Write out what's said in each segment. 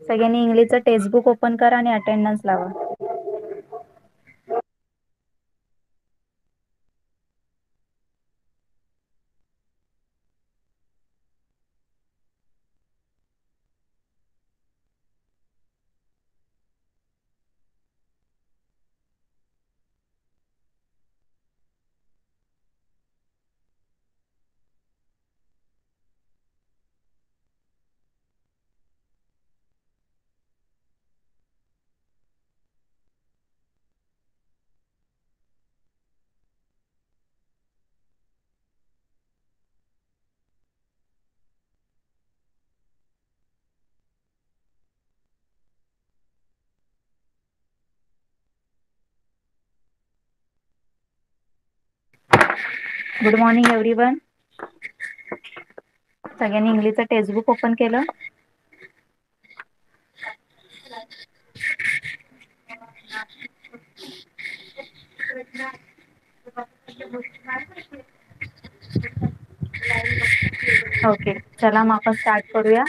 सगळ्यांनी इंग्लिशचं textbook open करा आणि अटेंडन्स लावा. Good morning everyone. सगळ्यांनी इंग्लिशचं टेक्स्टबुक ओपन केलं. ओके, चला मग आपण स्टार्ट करूया.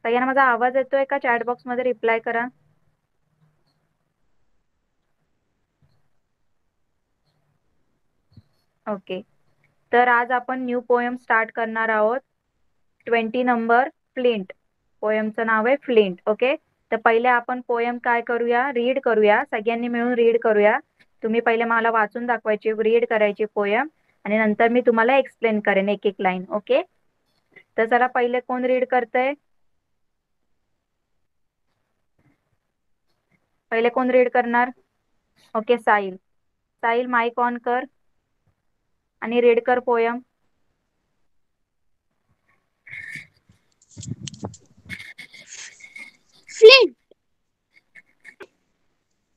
सगळ्यांना माझा आवाज येतोय का? चॅट बॉक्स मध्ये रिप्लाय करा. ओके, तर आज आपण न्यू पोएम स्टार्ट करणार आहोत. 20 नंबर फ्लिंट. पोएमचं नाव आहे फ्लिंट. ओके, तर पहिले आपण पोएम काय करूया, रीड करूया. सगळ्यांनी मिळून रीड करूया. तुम्ही पहिले मला वाचून दाखवायची, रीड करायची पोएम, आणि नंतर मी तुम्हाला एक्सप्लेन करेन एक एक लाईन. ओके, तर चला पहिले कोण रीड करतंय? पहिले कोण रीड करणार? Okay, Sahil. Sahil, mike on कर आणि रीड कर poem. Flint.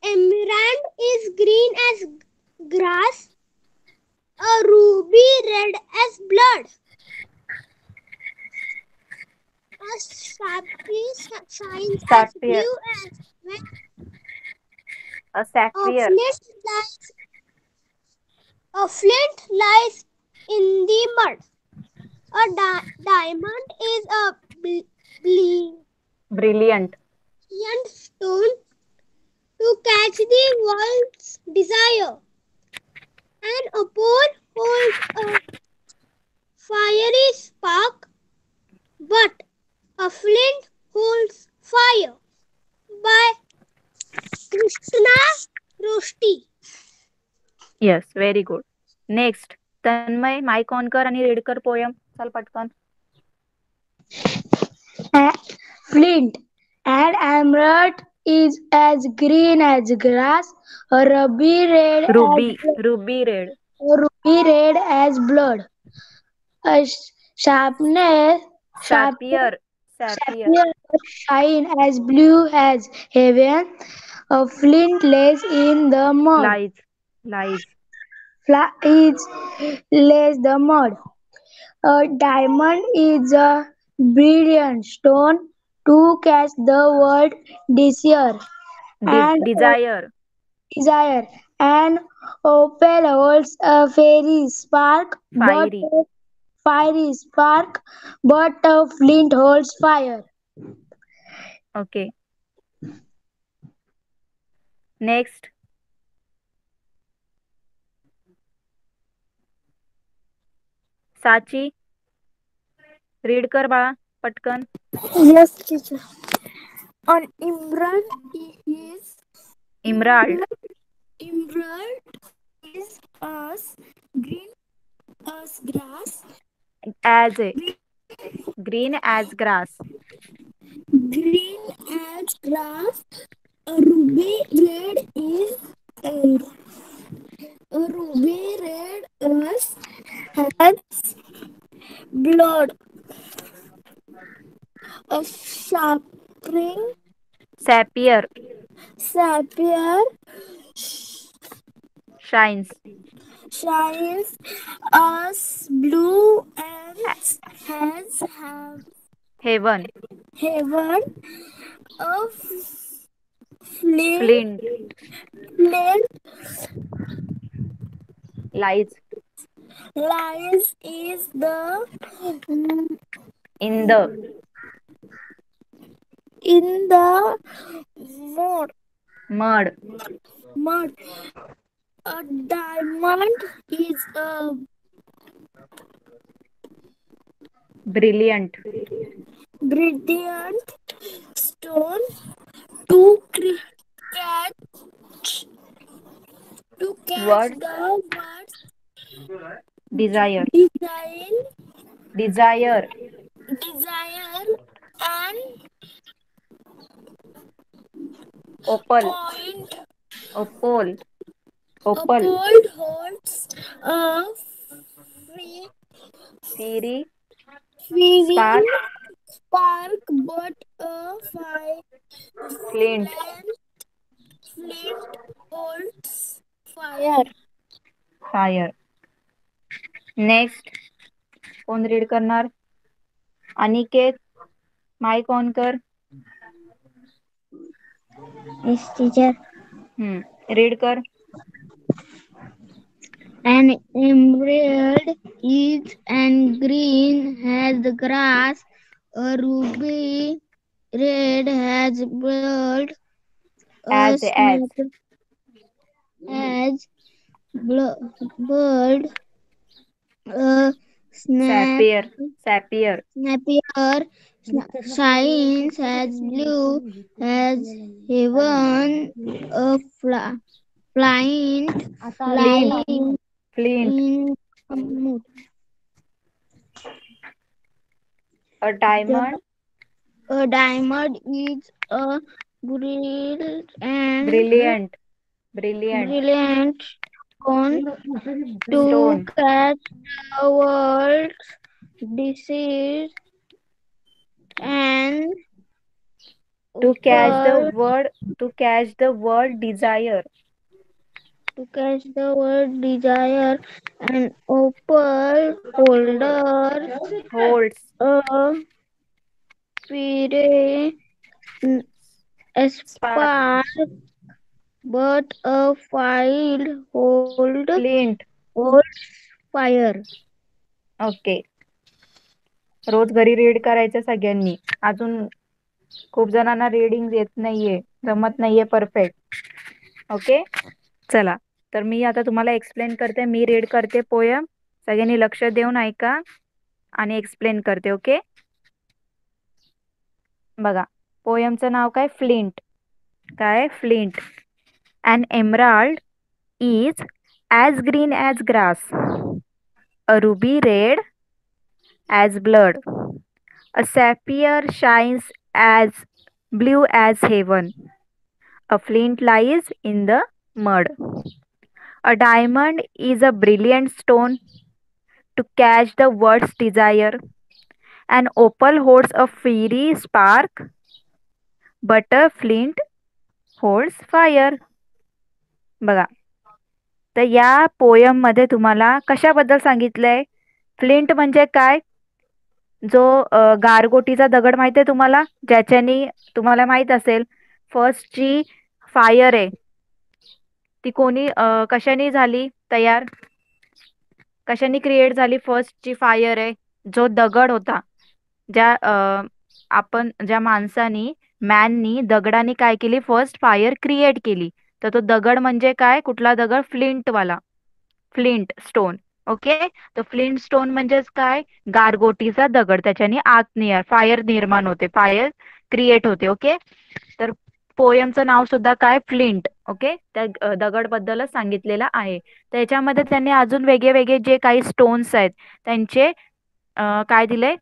Emerald is green as grass, a ruby red as blood, a sapphire shines as Sapphire. blue as when A a sapphire. flint lies in the mud. A diamond is a Brilliant. stone to catch the world's desire. An opal holds a fiery spark, but a flint holds fire. By Krishna Rosti. Yes, very good. Next Tanmay, mike on कर आणि read कर poem. चल पटकन. Flint and emerald is as green as grass, a Ruby red. ruby red as blood. A sharpness, sharpness, Sapphire. Sapphire. sapphire shine as blue as heaven. A flint lays in the mud. Lies. Lies. Is lays the mud. A diamond is a brilliant stone to catch the word desire and Desire. desire. An opal holds a Fiery. fiery spark, but a flint holds fire. Okay. Next. साची. Read कर बाळा पटकन. Yes, teacher. An emerald is Emerald. emerald is as green as grass. As a green as grass. Green as grass. A ruby red is a, a ruby red is has blood. A sharpening Sapphire. sapphire Shines. shines as blue and has have Heaven. heaven. A flint Flint. flint Lies. lies is the In the in the mud. mud. Mud. A diamond is a Brilliant. brilliant stone to catch to catch Words. the words Desire. design Desire. desire and Opal. point. Opal. A Opal. pole holds a free, Fiery. fiery Spark. spark, but a Flint. flint holds fire. Fire. Next कोण read करणार? Aniket mic on कर. Yes, teacher. Read कर. An emerald is and green as the grass. A ruby red has blood. A as snap has blood. A snap sapphire. Sapphire. snappier shines as blue as heaven. A flying Flint. lying Flint. in the mood. A diamond. A diamond is a brilliant Brilliant. Brilliant. brilliant stone to Stone. catch the world's disease and To catch the opal word. To catch the word desire. to catch the word desire and opal holder Holds. a fiery Spark. spark but a file Flint. holds fire. Okay. रोज घरी read करायचं सगळ्यांनी. अजून खूप जणांना reading येत नाहीये, जमत नाहीये परफेक्ट. ओके. चला तर मी आता तुम्हाला एक्सप्लेन करते. मी रीड करते पोयम. सगळ्यांनी लक्ष देऊन ऐका आणि एक्सप्लेन करते. ओके. बघा पोयमचं नाव काय? फ्लिंट. काय? Flint. An emerald is as green as grass, a ruby red as blood, a sapphire shines as blue as heaven, A flint lies in the mud. A diamond is a brilliant stone to catch the word's desire. An opal holds a fiery spark, but a flint holds fire. बघा. तर या poem मध्ये तुम्हाला कशाबद्दल सांगितलंय? Flint म्हणजे काय? जो गारगोटीचा दगड माहिती आहे तुम्हाला, ज्याच्यानी तुम्हाला माहित असेल फर्स्ट जी फायर आहे ती कोणी कशाने झाली तयार? कशाने क्रिएट झाली? फर्स्ट जी फायर आहे, जो दगड होता, ज्या माणसानी मॅननी दगडाने काय केली? फर्स्ट फायर क्रिएट केली. तर तो दगड म्हणजे काय? कुठला दगड? फ्लिंटवाला, फ्लिंट स्टोन. ओके. तर फ्लिंट स्टोन म्हणजेच काय? गारगोटीचा दगड. त्याच्याने फायर निर्माण होते, फायर क्रिएट होते. ओके. तर पोयमचं नाव सुद्धा काय? फ्लिंट. ओके. त्या दगड बद्दलच सांगितलेलं आहे. त्याच्यामध्ये त्यांनी अजून वेगळे वेगळे जे काही स्टोन्स आहेत त्यांचे काय दिले?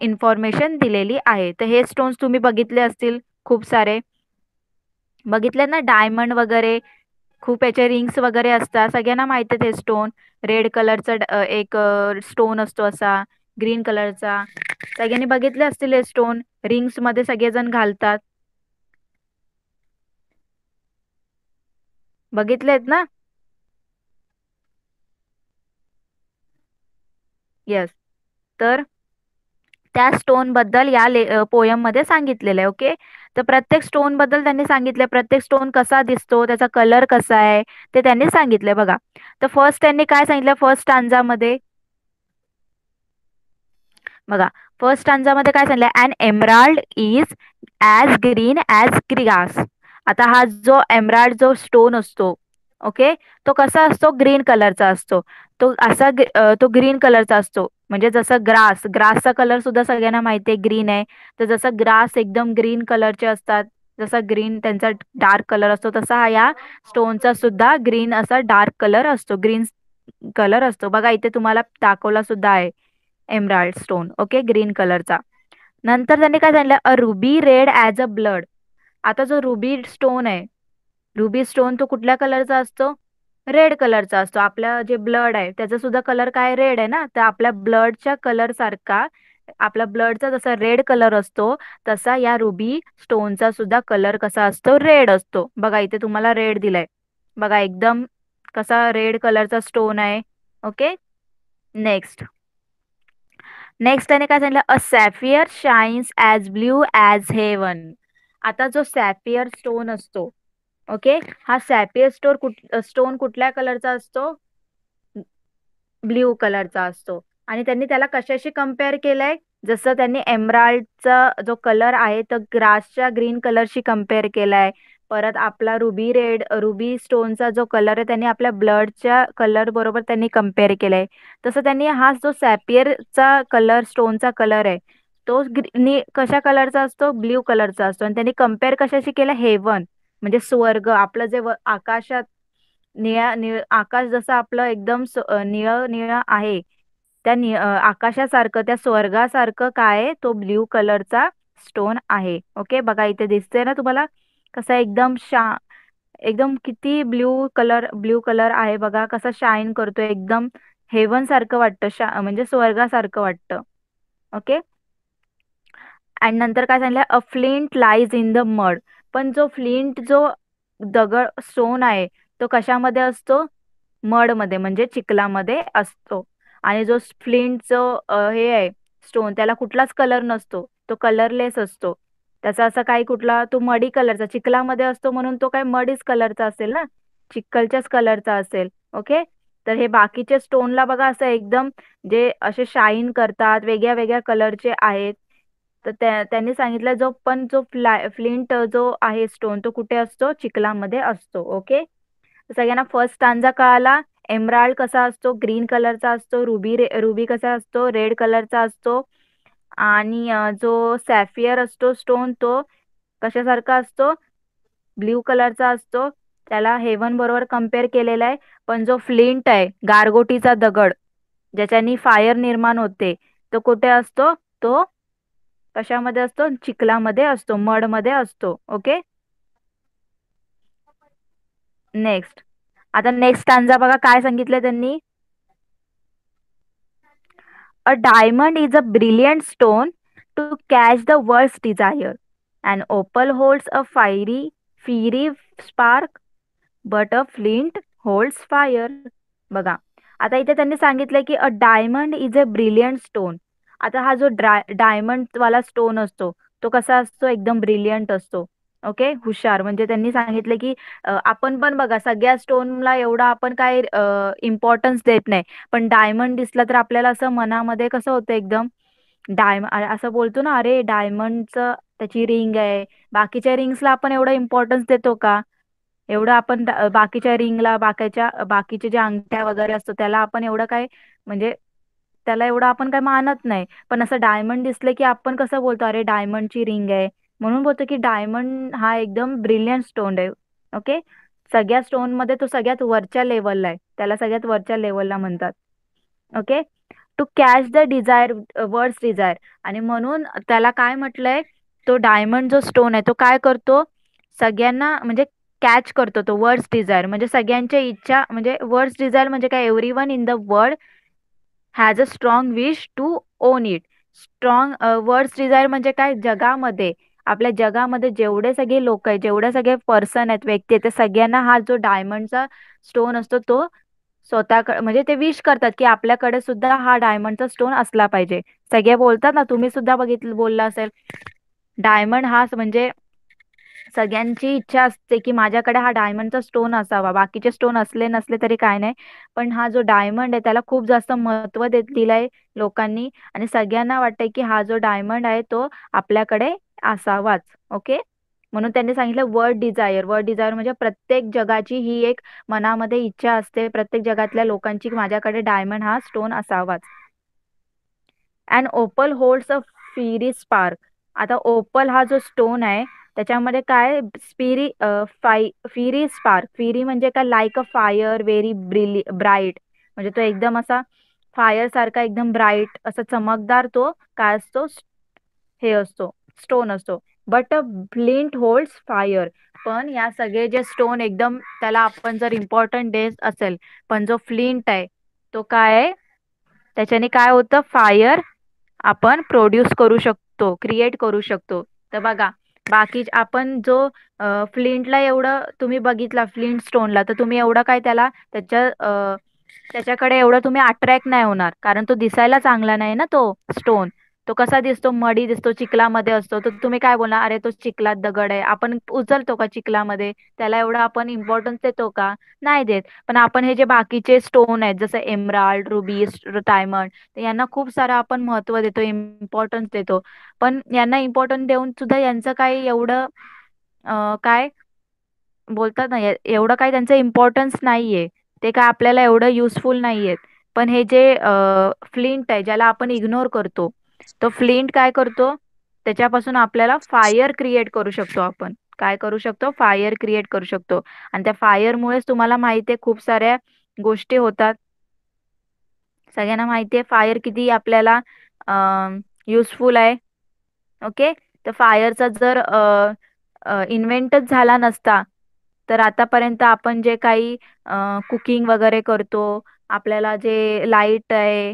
इन्फॉर्मेशन दिलेली आहे. तर हे स्टोन्स तुम्ही बघितले असतील खूप सारे. बघितले ना, डायमंड वगैरे, खूप याचे रिंग्स वगैरे असतात. सगळ्यांना माहिती आहे ते स्टोन. रेड कलरचा एक स्टोन असतो असा, ग्रीन कलरचा. सगळ्यांनी बघितले असतील हे स्टोन. रिंग्स मध्ये सगळेजण घालतात. बघितलेत ना? येस. तर त्या स्टोन बद्दल या पोयम मध्ये सांगितलेलं आहे. ओके. तर प्रत्येक स्टोन बद्दल त्यांनी सांगितलंय. प्रत्येक स्टोन कसा दिसतो, त्याचा कलर कसा आहे, ते त्यांनी सांगितलंय. बघा. तर फर्स्ट त्यांनी काय सांगितलं? फर्स्ट मध्ये बघा, फर्स्ट स्टांजामध्ये काय सांगितलंय? And emerald is as green as grass. आता हा जो एमराल्ड जो स्टोन असतो, ओके, तो कसा असतो? ग्रीन कलरचा असतो. तो ग्रीन कलरचा असतो. म्हणजे जसं ग्रासचा कलर सुद्धा सगळ्यांना माहिती आहे ग्रीन आहे. तर जसं ग्रास एकदम ग्रीन कलरचे असतात, जसा ग्रीन त्यांचा डार्क कलर असतो, तसा हा या स्टोनचा सुद्धा ग्रीन असा डार्क कलर असतो, ग्रीन कलर असतो. बघा इथे तुम्हाला दाखवला सुद्धा आहे एमराल्ड स्टोन. ओके. ग्रीन कलरचा. नंतर त्यांनी काय सांगितलं? A ruby red as a blood. आता जो रुबी स्टोन आहे, रुबी स्टोन तो कुठल्या कलरचा असतो? रेड कलरचा असतो. आपलं जे ब्लड आहे त्याचा सुद्धा कलर काय? रेड आहे ना. तर आपल्या ब्लडच्या कलर सारखा, आपल्या ब्लडचा जसा रेड कलर असतो तसा या रुबी स्टोनचा सुद्धा कलर कसा असतो? रेड असतो. बघा इथे तुम्हाला रेड दिलाय. बघा एकदम कसा रेड कलरचा स्टोन आहे. ओके. नेक्स्ट त्याने काय सांगितलं? A sapphire shines as blue as heaven. आता जो सॅफियर स्टोन असतो, ओके, हा सॅफियर स्टोन कुठल्या कलरचा असतो? ब्ल्यू कलरचा असतो. आणि त्यांनी त्याला कशाशी कम्पेअर केलंय? जसं त्यांनी एमराल्डचा जो कलर आहे तो ग्रासच्या ग्रीन कलरशी कम्पेअर केलाय. परत आपला रुबी स्टोनचा जो कलर आहे त्यांनी आपल्या ब्लडच्या कलर बरोबर त्यांनी कम्पेअर केलाय. तसं त्यांनी हा जो सॅपियरचा कलर, स्टोनचा कलर आहे, तो कशा कलरचा असतो? ब्ल्यू कलरचा असतो. आणि त्यांनी कम्पेअर कशाशी केलं? हेवन म्हणजे स्वर्ग. आपलं जे आकाशात आकाश जसं आपलं एकदम निळं निळं आहे, त्या आकाशासारखं, त्या स्वर्गासारखं काय आहे? तो ब्ल्यू कलरचा स्टोन आहे. ओके. बघा इथे दिसतंय ना तुम्हाला कसा एकदम किती ब्ल्यू कलर आहे. बघा कसा शाईन करतोय, एकदम हेवन सारखं वाटतं, म्हणजे स्वर्गासारखं वाटतं. ओके. आणि नंतर काय सांगितलं? A flint lies in the mud. पण जो दगड स्टोन आहे तो कशामध्ये असतो? मड मध्ये, म्हणजे चिखलामध्ये असतो. आणि जो फ्लिंट जो हे आहे स्टोन, त्याला कुठलाच कलर नसतो, तो कलरलेस असतो. त्याचा असा काही कुठला, तो मडी कलरचा चिखलामध्ये असतो म्हणून तो काय मडीच कलरचा असेल ना, चिखलच्याच कलरचा असेल. ओके. तर हे बाकीचे स्टोनला बघा असं एकदम जे असे शाईन करतात, वेगळ्या वेगळ्या कलरचे आहेत. तर त्यांनी सांगितलं जो फ्लिंट जो आहे स्टोन, तो कुठे असतो? चिखलामध्ये असतो. ओके. सगळ्यांना फर्स्ट स्टांजा कळाला. एमराल्ड कसा असतो? ग्रीन कलरचा असतो. रुबी कसा असतो? रेड कलरचा असतो. आणि जो सॅफियर असतो स्टोन, तो कशासारखा असतो? ब्ल्यू कलरचा असतो. त्याला हेवन बरोबर कम्पेअर केलेला आहे. पण जो फ्लिंट आहे, गारगोटीचा दगड, ज्याच्यानी फायर निर्माण होते, तो कुठे असतो? तो कशामध्ये असतो? चिखलामध्ये असतो, मड मध्ये असतो. ओके. नेक्स्ट, आता नेक्स्ट स्टॅन्झा बघा काय सांगितलं त्यांनी. A diamond is a brilliant stone to catch the world's desire. And opal holds a fiery spark but a flint holds fire. बघा, आता इथे त्यांनी सांगितलं की a diamond is a brilliant stone. आता हा जो डायमंड वाला स्टोन असतो तो कसा असतो, एकदम ब्रिलियंट असतो. ओके, हुशार. म्हणजे त्यांनी सांगितलं की आपण पण बघा सगळ्या स्टोनला एवढा आपण काय इम्पॉर्टन्स देत नाही, पण डायमंड दिसला तर आपल्याला असं मनामध्ये कसं होतं एकदम, असं बोलतो ना, अरे डायमंडचं त्याची रिंग आहे. बाकीच्या रिंग्सला आपण एवढा इम्पॉर्टन्स देतो का? एवढं आपण बाकीच्या रिंगला, बाकीचे ज्या अंगठ्या वगैरे असतो त्याला आपण एवढं काय, म्हणजे त्याला एवढं आपण काय मानत नाही. पण असं डायमंड दिसलं की आपण कसं बोलतो, अरे डायमंडची रिंग आहे. म्हणून बोलतो की डायमंड हा एकदम ब्रिलियंट स्टोन आहे. ओके, सगळ्या स्टोन मध्ये तो सगळ्यात वरच्या लेवलला आहे, त्याला सगळ्यात वरच्या लेवलला म्हणतात. Okay, to catch the desire, words desire. आणि म्हणून त्याला काय म्हटलंय, तो डायमंड जो स्टोन आहे तो काय करतो, सगळ्यांना म्हणजे कॅच करतो तो वर्ड्स डिझायर. म्हणजे सगळ्यांच्या इच्छा, म्हणजे वर्ड्स डिझायर म्हणजे काय, every one in the world has a strong wish to own it. Strong words desire म्हणजे काय, जगामध्ये, आपल्या जगामध्ये जेवढे सगळे लोक आहेत, जेवढे सगळे पर्सन आहेत, व्यक्ती आहेत, ते सगळ्यांना हा जो डायमंडचा स्टोन असतो तो स्वतःकडे, म्हणजे ते विश करतात की आपल्याकडे सुद्धा हा डायमंडचा स्टोन असला पाहिजे. सगळे बोलतात ना, तुम्ही सुद्धा बघितलं, बोलला असेल, डायमंड हा म्हणजे सगळ्यांची इच्छा असते की माझ्याकडे हा डायमंडचा स्टोन असावा. बाकीचे स्टोन असले नसले तरी काय नाही, पण हा जो डायमंड आहे त्याला खूप जास्त महत्त्व दिलंय लोकांनी. आणि सगळ्यांना वाटतंय की हा जो डायमंड आहे तो आपल्याकडे असावाच. ओके, म्हणून त्यांनी सांगितलं वर्ड डिझायर. वर्ड डिझायर म्हणजे प्रत्येक जगाची ही एक मनामध्ये इच्छा असते, प्रत्येक जगातल्या लोकांची, की माझ्याकडे डायमंड हा स्टोन असावाच. And opal holds a fiery spark. आता ओपल हा जो स्टोन आहे त्याच्यामध्ये काय, फिरी स्पार्क. फिरी म्हणजे काय, like a fire, very bright. म्हणजे तो एकदम असा फायर सारखा एकदम ब्राईट असा चमकदार तो काय असतो, हे असतो, स्टोन असतो. But a flint holds fire. पण या सगळे जे स्टोन एकदम त्याला आपण जर इम्पॉर्टंट देत असेल, पण जो फ्लिंट आहे तो काय आहे, त्याच्याने काय होतं, फायर आपण प्रोड्यूस करू शकतो, क्रिएट करू शकतो. तर बघा, बाकी आपण जो फ्लिंटला एवढं तुम्ही बघितला, फ्लिंट स्टोनला, तर तुम्ही एवढं काय त्याला त्याच्याकडे एवढं तुम्ही अट्रॅक्ट नाही होणार, कारण तो दिसायला चांगला नाही ना तो स्टोन. तो कसा दिसतो, मडी दिसतो, चिखलामध्ये असतो. तर तुम्ही काय बोलणार, अरे तो चिखलात दगड आहे, आपण उचलतो का चिखलामध्ये, त्याला एवढा आपण इम्पॉर्टन्स देतो का? नाही देत. पण आपण हे जे बाकीचे स्टोन आहेत जसं एमराल्ड, रुबी, डायमंड, तर यांना खूप सारं आपण महत्त्व देतो, इम्पॉर्टन्स देतो. पण यांना इम्पॉर्टन्स देऊन सुद्धा यांचं काही एवढं काय बोलतात ना, एवढं काही त्यांचं इम्पॉर्टन्स नाहीये. ते काय आपल्याला एवढं युजफुल नाहीयेत. पण हे जे फ्लिंट आहे ज्याला आपण इग्नोर करतो, तो फ्लिंट काय करतो, त्याच्यापासून आपल्याला फायर क्रिएट करू शकतो आपण. काय करू शकतो, फायर क्रिएट करू शकतो. आणि त्या फायरमुळेच तुम्हाला माहिती आहे खूप साऱ्या गोष्टी होतात. सगळ्यांना माहिती आहे फायर किती आपल्याला युजफुल आहे. ओके, तर फायरचा जर इन्व्हेंटच झाला नसता, तर आतापर्यंत आपण जे काही कुकिंग वगैरे करतो, आपल्याला जे लाईट आहे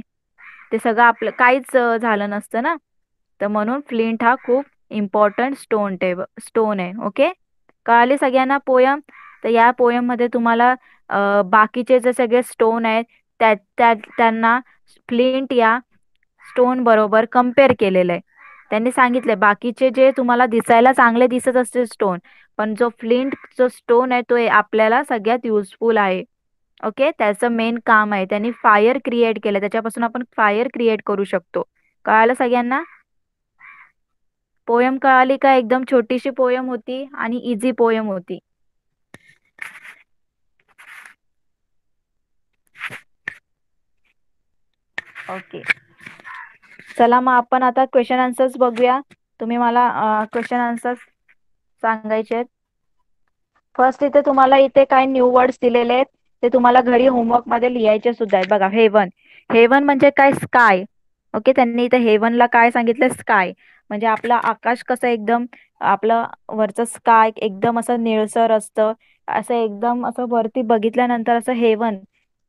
ते सगळं आपलं काहीच झालं नसतं ना. तर म्हणून फ्लिंट हा खूप इम्पॉर्टंट स्टोन आहे. ओके, कळाले सगळ्यांना पोयम. तर या पोयम मध्ये तुम्हाला बाकीचे जे सगळे स्टोन आहेत त्यांना फ्लिंट या स्टोन बरोबर कम्पेअर केलेलं आहे. त्यांनी सांगितले बाकीचे जे तुम्हाला दिसायला चांगले दिसत असते स्टोन, पण जो फ्लिंट जो स्टोन आहे तो आपल्याला सगळ्यात युजफुल आहे. ओके, त्याचं मेन काम आहे, त्यांनी फायर क्रिएट केलं, त्याच्यापासून आपण फायर क्रिएट करू शकतो. कळालं सगळ्यांना? पोयम कळाली का? एकदम छोटीशी पोयम होती आणि इझी पोयम होती. ओके, चला मग आपण आता क्वेश्चन आन्सर्स बघूया. तुम्ही मला क्वेश्चन आन्सर्स सांगायचे आहेत. फर्स्ट इथे तुम्हाला इथे काय न्यू वर्ड्स दिलेले आहेत, ते तुम्हाला घरी होमवर्क मध्ये लिहायचे सुद्धा आहेत. बघा, हेवन. हेवन म्हणजे काय, स्काय. ओके, त्यांनी इथे हेवनला काय सांगितलं, स्काय. म्हणजे आपलं आकाश कसं एकदम, आपलं वरचं स्काय एकदम असं निळसर असतं, असं एकदम असं वरती बघितल्यानंतर असं हेवन,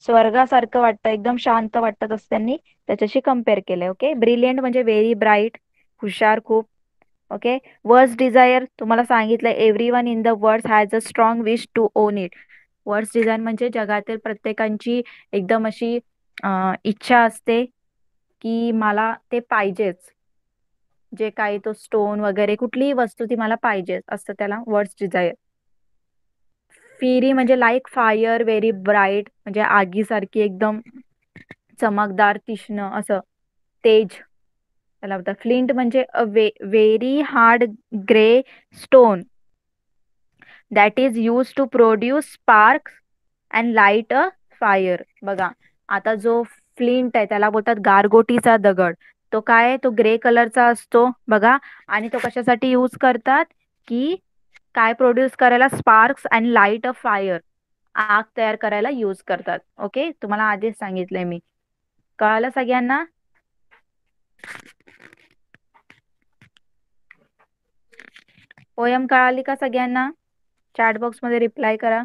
स्वर्गासारखं वाटतं, एकदम शांत वाटतं, असं त्यांनी त्याच्याशी कम्पेअर केलंय. ओके, ब्रिलियंट म्हणजे व्हेरी ब्राईट, हुशार खूप. ओके, वर्ड्स डिझायर तुम्हाला सांगितलं, every one in the world has a strong wish to own it. Words desire म्हणजे जगातील प्रत्येकांची एकदम अशी इच्छा असते की मला ते पाहिजेच, जे काही तो स्टोन वगैरे कुठलीही वस्तू ती मला पाहिजे असतं, त्याला वर्ड्स डिझायर. फिरी म्हणजे लाईक फायर, व्हेरी ब्राईट म्हणजे आगीसारखी एकदम चमकदार, तीक्ष्ण असं, तेज त्याला होतं. फ्लिंट म्हणजे a very hard grey stone that is use to produce sparks and light a fire. बघा, आता जो फ्लिंट आहे त्याला बोलतात गारगोटीचा दगड. तो काय आहे, तो ग्रे कलरचा असतो बघा. आणि तो कशासाठी यूज करतात, की काय प्रोड्यूस करायला, sparks and light a fire, आग तयार करायला यूज करतात. ओके, तुम्हाला आधीच सांगितलंय मी. कळालं सगळ्यांना? पोयम कळाली का सगळ्यांना? चॅट बॉक्स मध्ये रिप्लाय करा.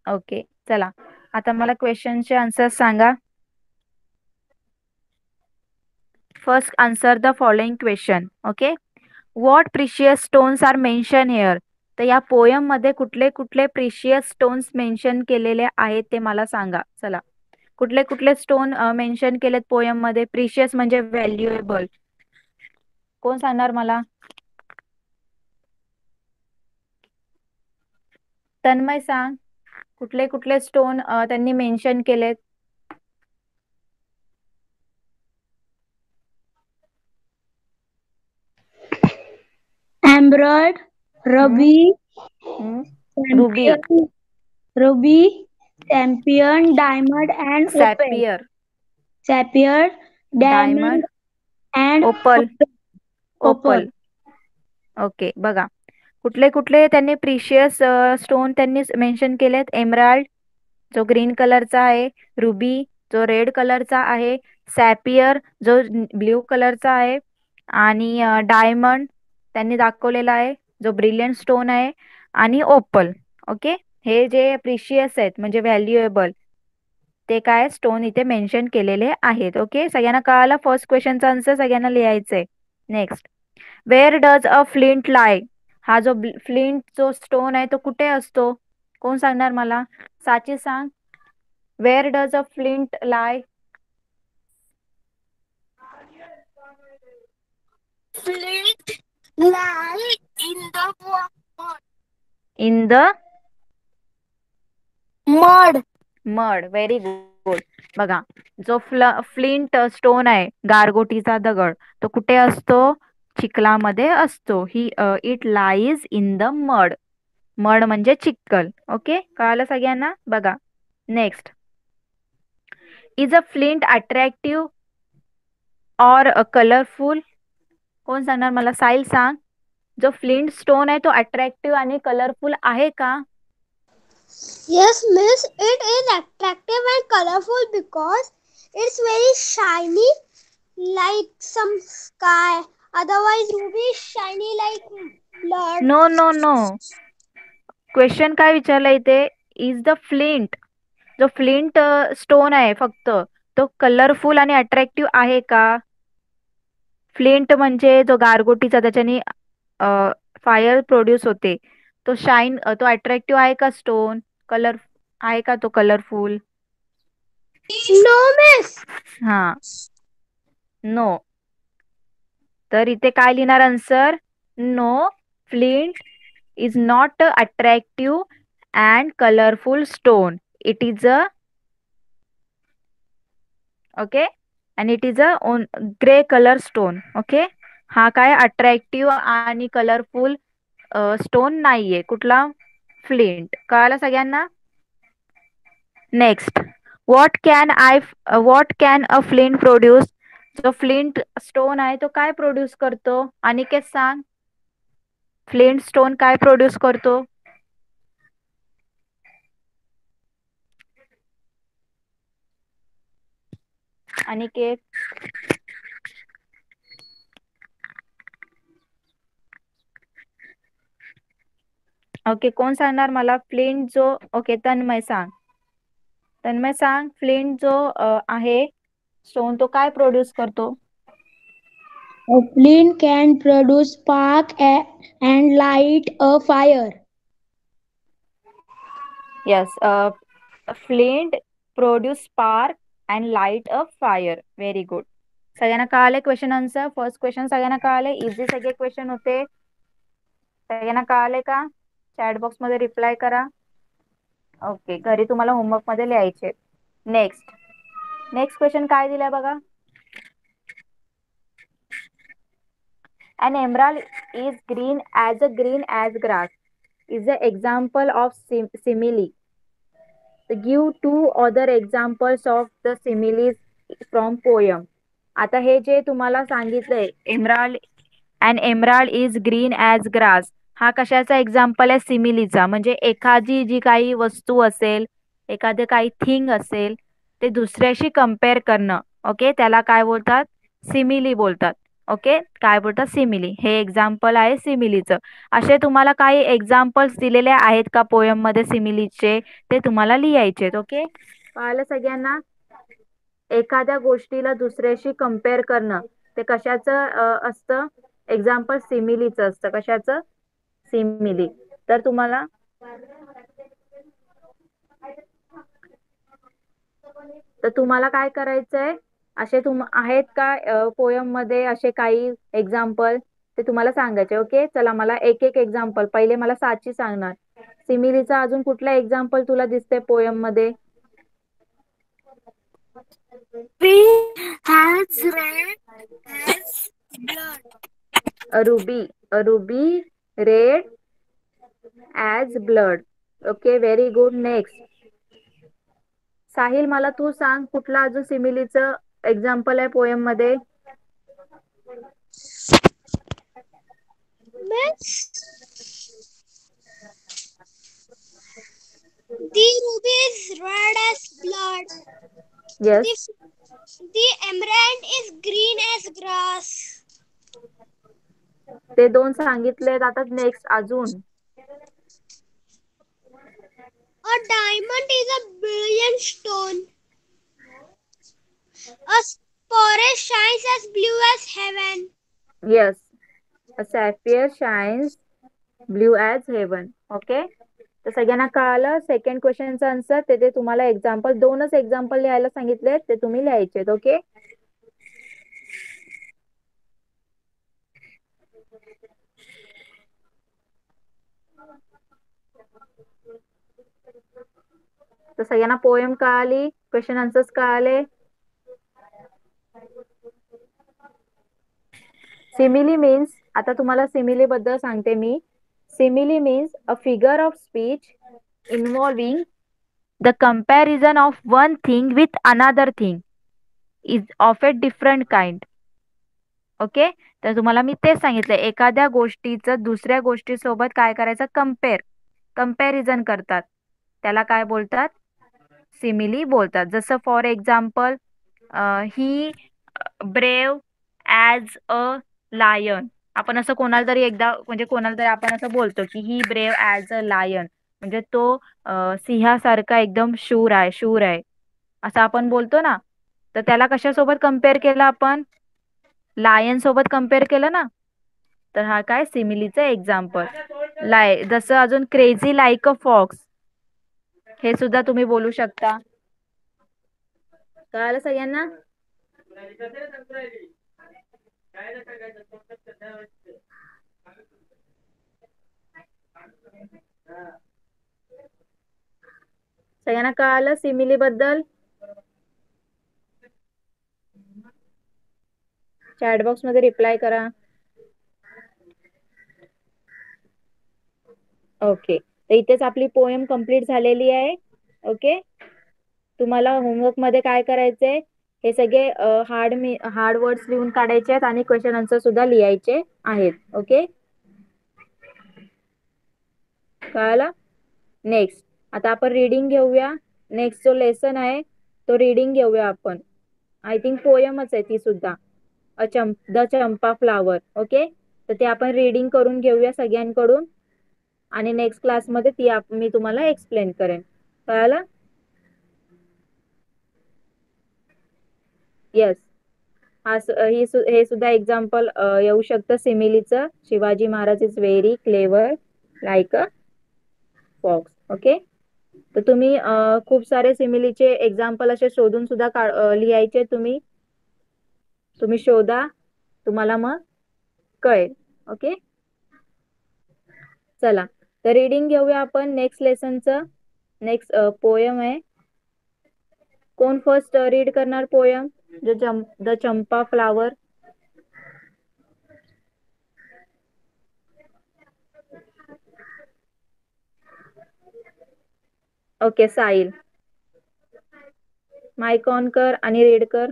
ओके, चला आता मला क्वेश्चनचे आन्सर सांगा. First answer the following question. Okay, what precious stones are mention here. तर या पोयम मध्ये कुठले कुठले प्रिशियस स्टोन्स मेन्शन केलेले आहेत ते मला सांगा. चला, कुठले कुठले स्टोन मेन्शन केलेत पोयम मध्ये? प्रिशियस म्हणजे व्हॅल्युएबल. कोण सांगणार मला? तन्मय सांग, कुठले कुठले स्टोन त्यांनी मेन्शन केलेत? Emerald, hmm ruby, hmm ruby, champion, ruby, champion, diamond, and opal. Sapphire, Sapphire, diamond, diamond, and opal, opal. Opal. Okay, बघा कुठले कुठले त्यांनी प्रिशियस स्टोन त्यांनी मेन्शन केलेत. एमराल्ड जो ग्रीन कलरचा आहे, रुबी जो रेड कलरचा आहे, सॅपियर जो ब्ल्यू कलरचा आहे, आणि डायमंड त्यांनी दाखवलेला आहे जो ब्रिलियंट स्टोन आहे, आणि ओपल. ओके, हे जे प्रिशियस आहेत म्हणजे व्हॅल्युएबल, ते काय स्टोन इथे मेन्शन केलेले आहेत. ओके, सगळ्यांना कळालं? फर्स्ट क्वेश्चनचा आन्सर सगळ्यांना लिहायचंय. Next, where does a flint lie. हा जो फ्लिंट जो स्टोन आहे तो कुठे असतो? कोण सांगणार मला? साची सांग, where does a flint lie. Flint lie in the in the mud. Mud. Very good. बघा, जो फ्लिंट स्टोन आहे, गारगोटीचा दगड, तो कुठे असतो? चिखलामध्ये असतो. ही it lies in the mud. Mud म्हणजे चिखल. ओके, कळालं सगळ्यांना? बघा next, is a flint attractive or colourful. कोण सांगणार मला? साईल सांग, जो फ्लिंट स्टोन आहे तो अट्रॅक्टिव्ह आणि कलरफुल आहे का? Yes, miss, it is attractive and colorful because it's very shiny like some sky. Otherwise, ruby is shiny like blood. No no no, question काय विचारलं इथे? इज द फ्लिंट, जो flint stone आहे फक्त, तो कलरफुल आणि अट्रॅक्टिव्ह आहे का? फ्लिंट म्हणजे जो गारगोटीचा, त्याच्याने फायर प्रोड्यूस होते, तो तो अट्रॅक्टिव्ह आहे का स्टोन? कलर आहे का तो कलरफुल? No, miss. हा, नो. तर इथे काय लिहिणार answer? No, flint is not attractive and colourful stone. It is a, okay, आणि it is a grey colour stone. Okay, हा काय अट्रॅक्टिव्ह आणि कलरफुल स्टोन नाहीये. कुठला? फ्लिंट. कळालं सगळ्यांना? Next, what can a flint produce. जो फ्लिंट स्टोन आहे तो काय प्रोड्यूस करतो? अनिकेत सांग, फ्लिंट स्टोन काय प्रोड्यूस करतो? अनिकेत. ओके, कोण सांगणार मला? फ्लिंट जो, ओके तन्मय सांग. तन्मय सांग, फ्लिंट जो आहे स्टोन, तो काय प्रोड्यूस करतो? A flint can produce spark and light a fire. Yes, flint produce spark and light a fire. Very good. सगळ्यांना कळाले क्वेश्चन आन्सर? फर्स्ट क्वेश्चन सगळ्यांना कळाले? इझी सगळे क्वेश्चन होते. सगळ्यांना कळाले का? चॅट बॉक्स मध्ये रिप्लाय करा. ओके, घरी तुम्हाला होमवर्क मध्ये लिहायचे. नेक्स्ट क्वेश्चन काय दिलाय बघा. An emerald is green as grass is the example of simile. Give two other examples of the similes from poem. आता हे जे तुम्हाला सांगितलंय, emerald is green as grass, हा कशाचा एक्झाम्पल आहे? सिमिलीचा. म्हणजे एखादी जी काही वस्तू असेल, एखादं काही थिंग असेल, ते दुसऱ्याशी कम्पेअर करणं, ओके, त्याला काय बोलतात? सिमिली बोलतात. ओके, काय बोलतात? सिमिली. हे एक्झाम्पल आहे सिमिलीचं. असे तुम्हाला काही एक्झाम्पल्स दिलेले आहेत का पोयम मध्ये सिमिलीचे? ते तुम्हाला लिहायचे. ओके, कळालं सगळ्यांना? एखाद्या गोष्टीला दुसऱ्याशी कम्पेअर करणं, ते कशाचं असतं? एक्झाम्पल सिमिलीचं असतं. कशाचं? सिमिली. तर तुम्हाला काय करायचंय? असे आहेत का पोयम मध्ये असे काही एक्झाम्पल? ते तुम्हाला सांगायचे. ओके, चला मला एक एक एक्झाम्पल. पहिले मला साची सांगणार. सिमिलीचा अजून कुठला एक्झाम्पल तुला दिसते पोयम मध्ये? Has red as blood. A ruby red as blood. Okay, very good. Next Sahil, मला तू सांग, कुठला अजून सिमिलीचं एक्झाम्पल आहे पोयम मध्ये? Miss, the ruby is red as blood. Yes. The emerald is green as grass. ते दोन सांगितलेत. आता नेक्स्ट अजून. A diamond is a brilliant stone. A forest shines as blue as heaven. Yes, a sapphire shines blue as heaven. Okay, तर सगळ्यांना कळालं second क्वेश्चनचं answer? ते तुम्हाला एक्झाम्पल, दोनच एक्झाम्पल लिहायला सांगितले, ते तुम्ही लिहायचे. ओके, तर सगळ्यांना पोएम कळाली, क्वेश्चन आन्सर्स कळाले. सिमिली मीन्स, आता तुम्हाला सिमिली बद्दल सांगते मी. Simile means a figure of speech involving the comparison of one thing with another thing is of a different kind. Okay, तर तुम्हाला मी तेच सांगितलं, एखाद्या गोष्टीचं दुसऱ्या गोष्टीसोबत काय करायचं? कंपॅरिझन करतात, त्याला काय बोलतात? सिमिली बोलतात. जसं for example, he brave as a lion. आपण असं कोणाला तरी एकदा, म्हणजे कोणाला तरी आपण असं बोलतो की ही ब्रेव ॲज अ लायन, म्हणजे तो सिंहासारखा एकदम शूर आहे, असं आपण बोलतो ना. तर त्याला कशासोबत कम्पेअर केलं आपण? लायन सोबत कम्पेअर केलं ना. तर हा काय? सिमिलीचं एक्झाम्पल. जसं अजून क्रेझी लाईक अ फॉक्स, हे सुद्धा तुम्ही बोलू शकता. कळालं सगळ्यांना? सगळ्यांना कळालं सिमिली बद्दल? चॅट बॉक्स मध्ये रिप्लाय करा. ओके, तर इथेच आपली पोएम कंप्लीट झालेली आहे. ओके, तुम्हाला होमवर्क मध्ये काय करायचंय? हे सगळे हार्ड वर्ड्स लिहून काढायचे आहेत आणि क्वेश्चन आन्सर सुद्धा लिहायचे आहेत. ओके, कळालं? नेक्स्ट आता आपण रीडिंग घेऊया. नेक्स्ट जो लेसन आहे तो रीडिंग घेऊया आपण. आय थिंक पोयमच आहे ती सुद्धा, द चंपा फ्लावर. ओके, तर ते आपण रीडिंग करून घेऊया सगळ्यांकडून. आणि नेक्स्ट क्लासमध्ये मी तुम्हाला एक्सप्लेन करेन. कळालं? येस. हे सुद्धा एक्झाम्पल येऊ शकतं सिमिलीचं. Shivaji Maharaj is very clever like a fox. Okay. तर तुम्ही खूप सारे सिमिलीचे एक्झाम्पल असे शोधून सुद्धा लिहायचे. तुम्ही शोधा, तुम्हाला मग कळेल. ओके. चला, तर रीडिंग घेऊया आपण नेक्स्ट लेसनचं. नेक्स्ट पोयम आहे. कोण फर्स्ट रीड करणार poem? The champa flower. Okay, Sahil. Mike on कर आणि रीड कर.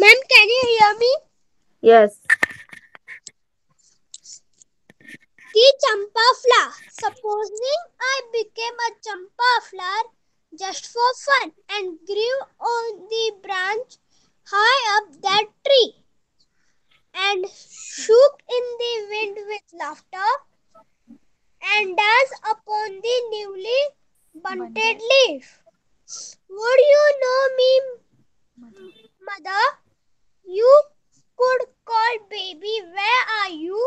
Ma'am, can you hear me? Yes. The champa flower. Supposing I became a champa flower just for fun and grew on the branch high up that tree and shook in the wind with laughter and danced upon the newly bunted leaf. Would you know me, mother? You could call baby, where are you?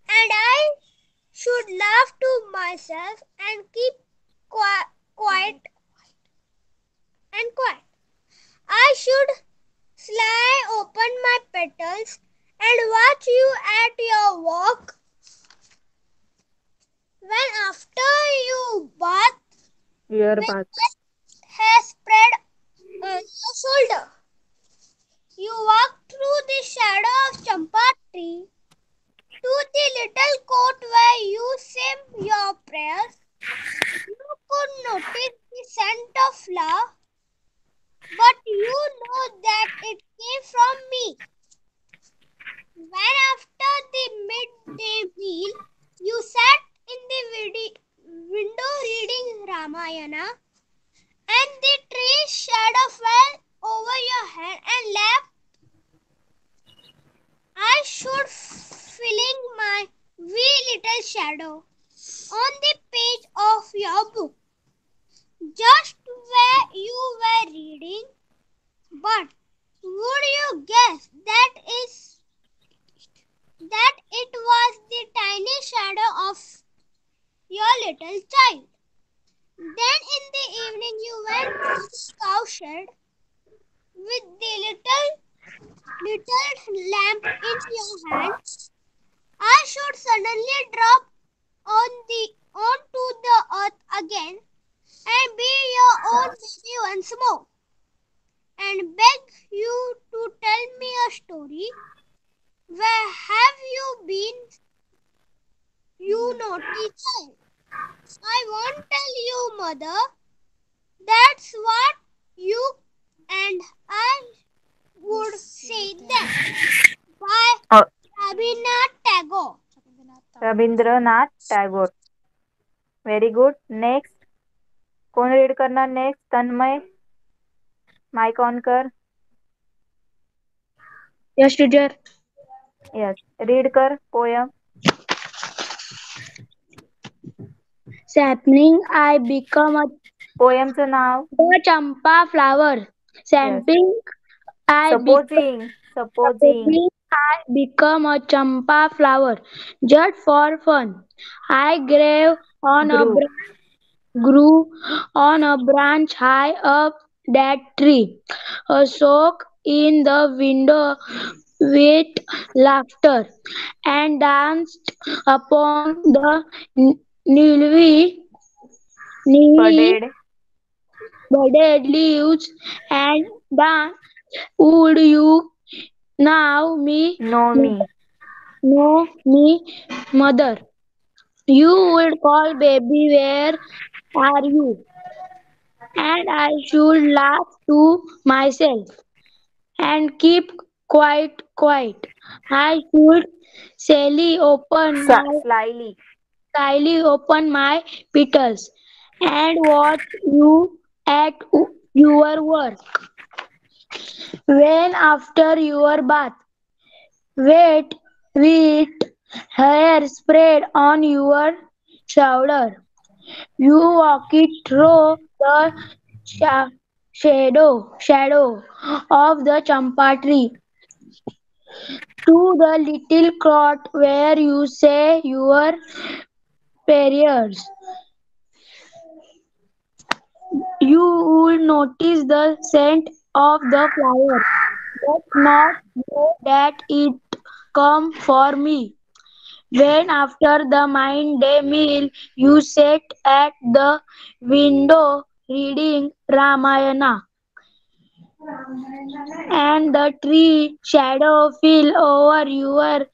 And I should laugh to myself and keep quiet. I should sly open my petals and watch you at your walk. When after you bath, Your with bath. hair spread on your shoulder, you walk through the shadow of champa tree to the little court where you say your prayers. You could notice the scent of flower, but you know that it came from me. When after the midday meal, you sat in the window reading Ramayana, and the tree's shadow fell over your head and lap, I should feeling my wee little shadow on the page of your book, just where you were reading. But would you guess that it was the tiny shadow of your little child? Then in the evening you went to the cowshed with the little lamp in your hand. I should suddenly drop onto the earth again and be your own baby once more, and beg you to tell me a story. Where have you been, you naughty child? I won't tell you, mother. That's what you and I would say then. By Oh, Rabindranath Tagore. Rabindranath Tagore. Very good. Next कोण read करणार? Next Tanmay. Mike on कर. Yes, teacher. Yes, read कर poem. Sapling, I become a पोयमचं नाव. the champa flower. Sapling, I become supposing. I become a champa flower just for fun. I group. grew on a branch high up that tree, a soak in the window with laughter, and danced upon the newly budded. budded leaves, and dance. Would you now know me. know me, mother? You would call baby, where are you? And I should laugh to myself and keep quiet. I should slyly open my स्लायली. slyly open my petals and watch you at your work. When after your bath, wet, wet hair spread on your shoulder. You walk it through the sha- shadow of the champa tree to the little cot where you say your prayers. You would notice the scent of the flower, but not know that it come for me. When after the midday meal you sat at the window reading Ramayana, and the tree shadow fell over your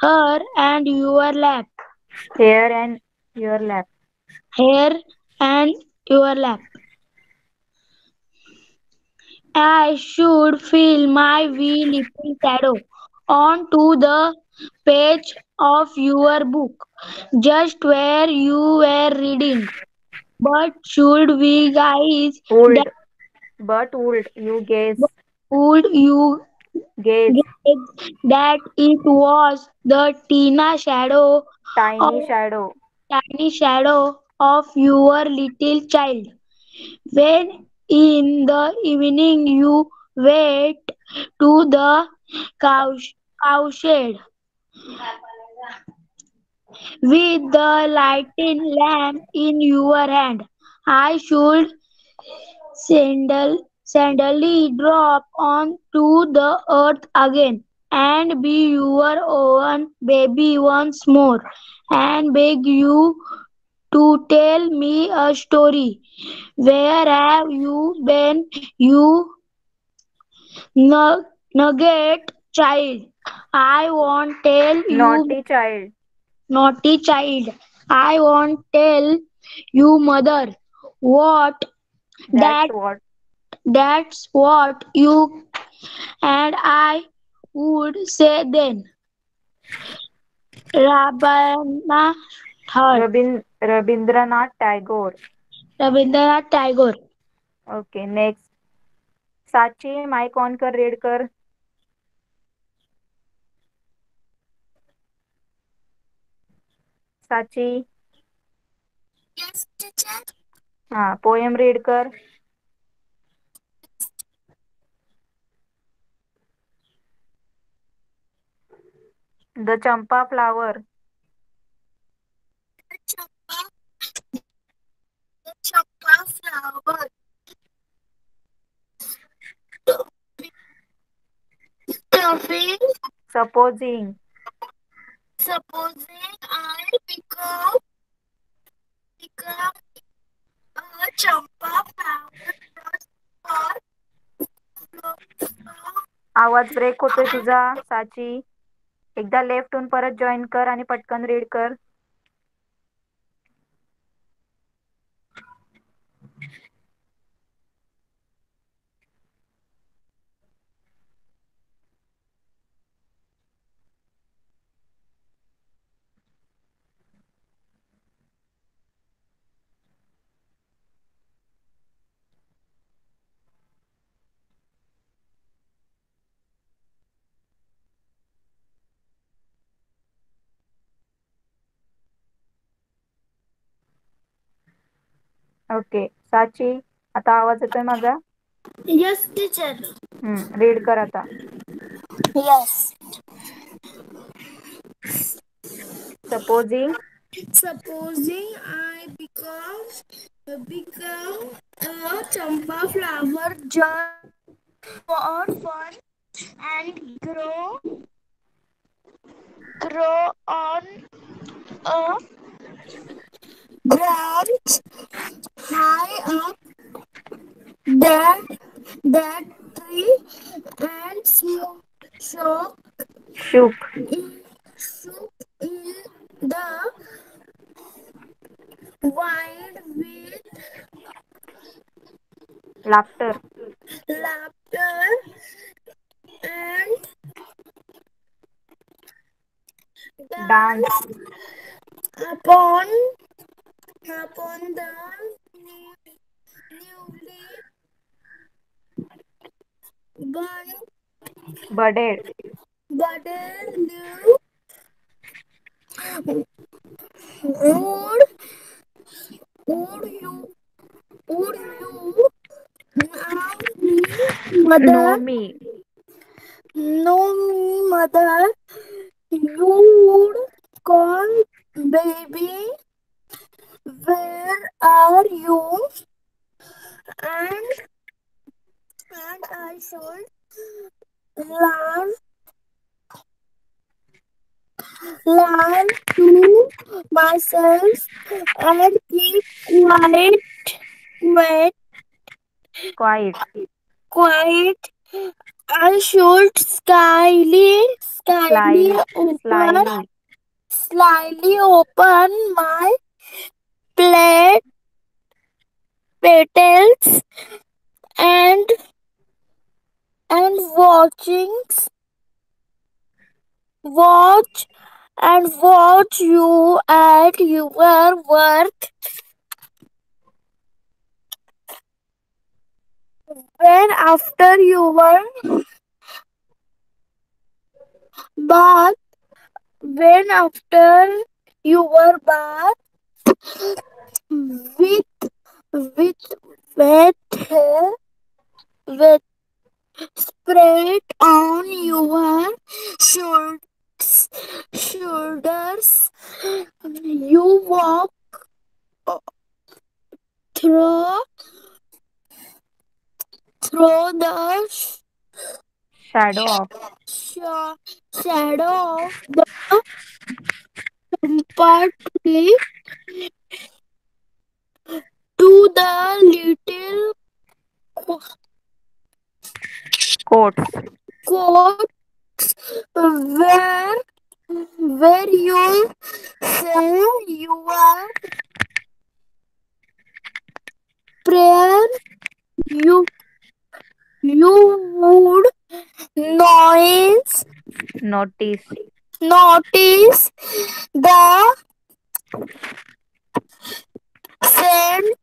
hair and your lap, Hair and your lap. hair and your lap. I should feel my wee little shadow onto the page of your book, just where you were reading. But should we guys that Old. But old. You gaze. would you Gaze. guess that it was the Tiny of shadow. tiny shadow of your little child? When in the evening you went to the cow, cowshed with the lighted lamp in your hand, I should suddenly drop onto the earth again and be your own baby once more and beg you to tell me a story. Where have you been, you nugget child? I won't tell you, Naughty child. naughty child. I won't tell you, mother. What? That's That what. that's what you and I would say then. Rabindranath Third. Rabindranath Tagore. Rabindranath Tagore. Okay, next. साची mic on कर read कर. साची. हाँ poem read कर. The champa flower. Supposing. आवाज break होतोय तुझा साची. एकदा लेफ्ट होऊन परत जॉईन कर आणि पटकन रीड कर. ओके साची आता आवाज येतोय माझा. Yes, teacher. रीड कर आता. Yes. Supposing. Supposing I become a champa flower just for fun and grow on a branch high up that that tree and soak शुक. soak in the wind with laughter. laughter and dance. dance upon the newly Budded. budded new would you now Know mother me. know me mother you would call baby where are you and I should learn to myself and keep quiet Quiet. quiet. I should open Slyly. slightly open my plate petals and watching watch watch you at your work when after your bath when after your bath with with wet hair with spread on your shoulders shoulders you walk through the Shadow of. shadow of the company to the little Coats. court where you say your prayer you would noise Notice. notice the scent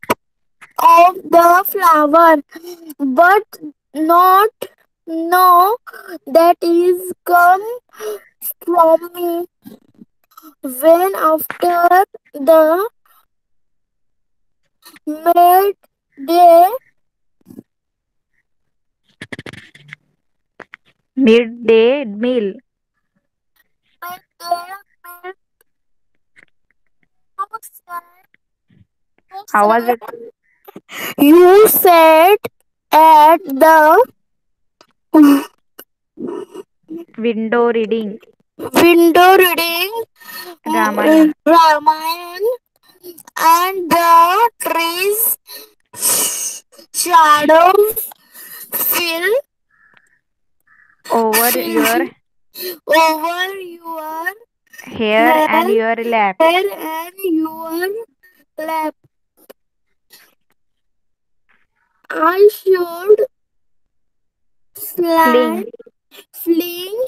of the flower but not know that is come from me when after the midday Midday meal. midday आवाज येत. you sat at the Window reading. window reading Ramayan. Ramayana and the trees shadows fill Over your over your hair and hair your lap. and your lap. I should fly, Fling. fling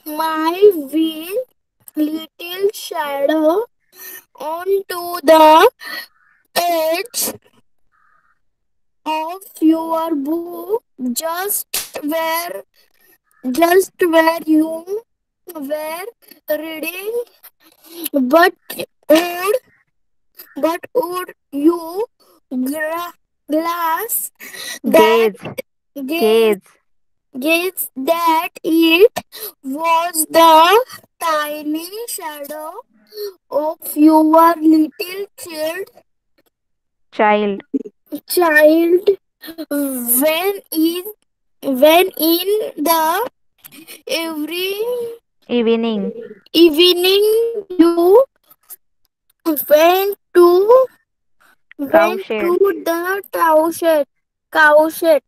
my wing, little shadow onto the edge of your book, just where you were reading. But would, would you glass that Gaze. gaze, Gaze. that it was the tiny shadow of your little Child. child when in the every Evening. evening you went Cowshed. the cowshed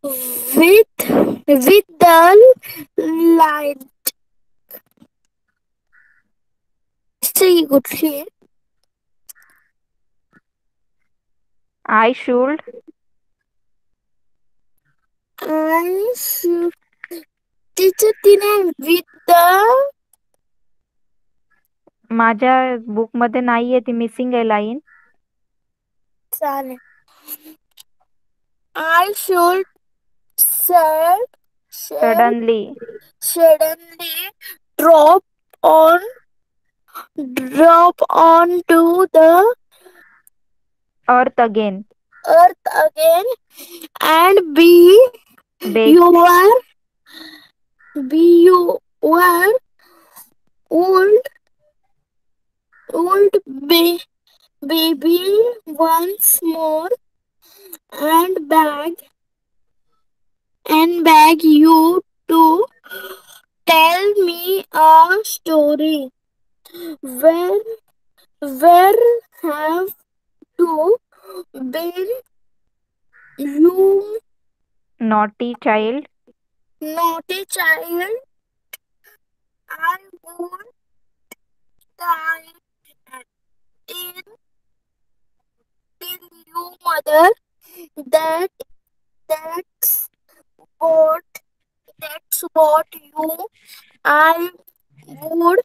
with the light. See good see. I should I should teacher तिने with the माझ्या book मध्ये नाहीये ती, missing आहे line. चालेल. I should said suddenly suddenly drop onto the अर्थ again. earth again and Big. you were old baby once more and beg you to tell me a story. Where have you been, you Naughty child. naughty child? I would die in you, mother. That that's what you I would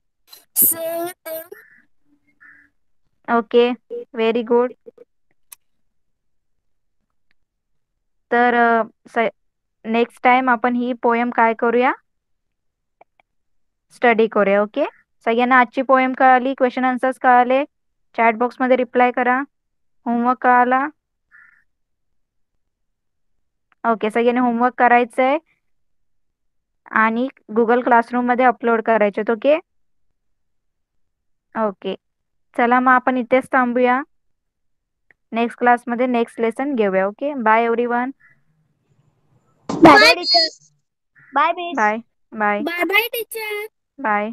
say then. Okay, very good. तर next time आपण ही poem काय करूया, study करूया. Okay, सगळ्यांना आजची poem कळाली, question answers कळाले, chat box मध्ये रिप्लाय करा. होमवर्क कळाला? ओके, सगळ्यांनी होमवर्क करायचंय आणि गुगल क्लासरूम मध्ये अपलोड करायचे. ओके ओके, चला मग आपण इथेच थांबूया. नेक्स्ट क्लासमध्ये नेक्स्ट लेसन घेऊया. Okay, bye everyone. Bye bye teacher. Bye miss. Bye bye Bye bye, teacher. Bye.